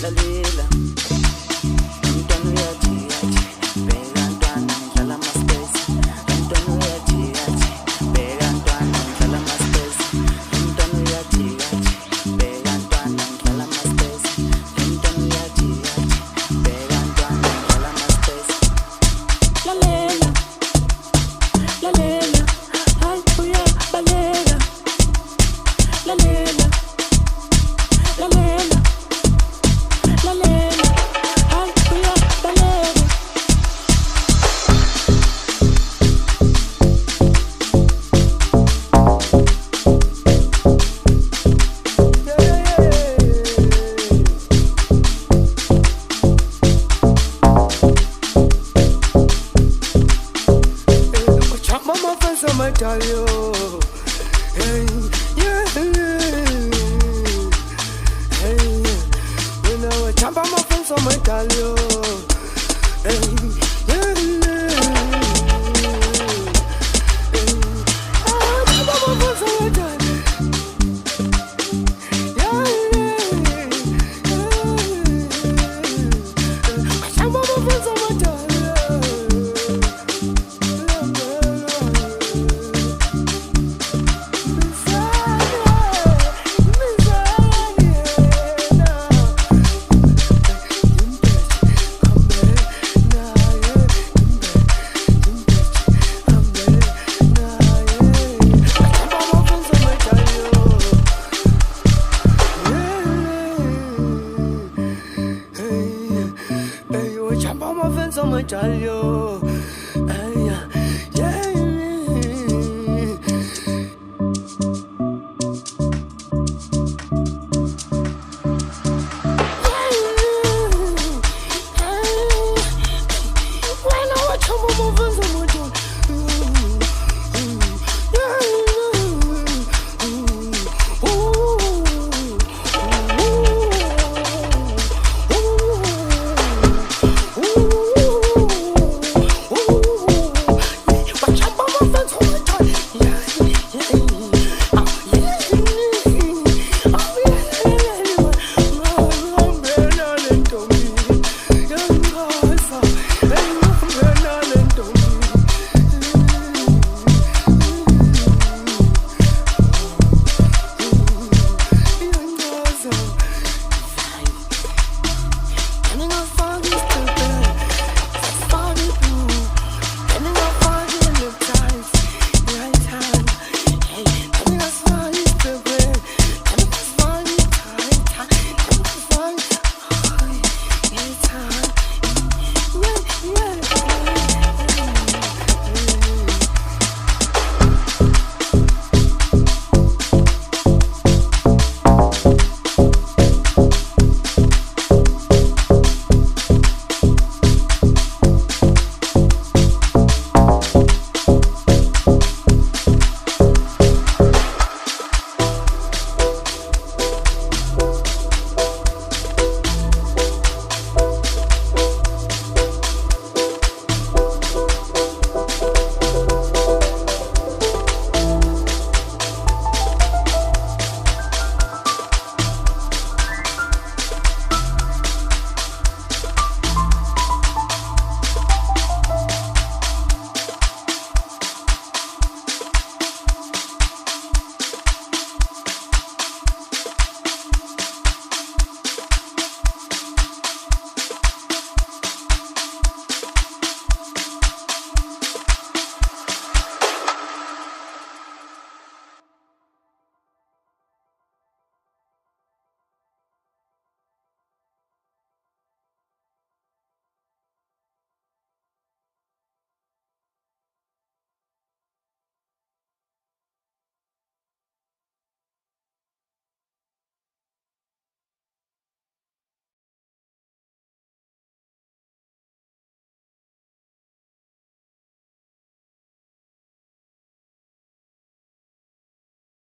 lalela umntwana uyathi bheka ntwana ngidlala ama-space umntwana uyathi bheka ntwana ngidlala ama-space umntwana uyathi bheka ntwana ngidlala ama-space umntwana uyathi bheka ntwana ngidlala ama-space lalela lalela hayi uyabaleka lalela lalela lalela hayi uyabaleka Mama fans on my talio, hey, yeah, hey, when I was jump on my fans on my talio, hey, yeah, hey, ah, jump on my fans on my talio, yeah, jump on my fans on my talio. Jump on my fence on my talio.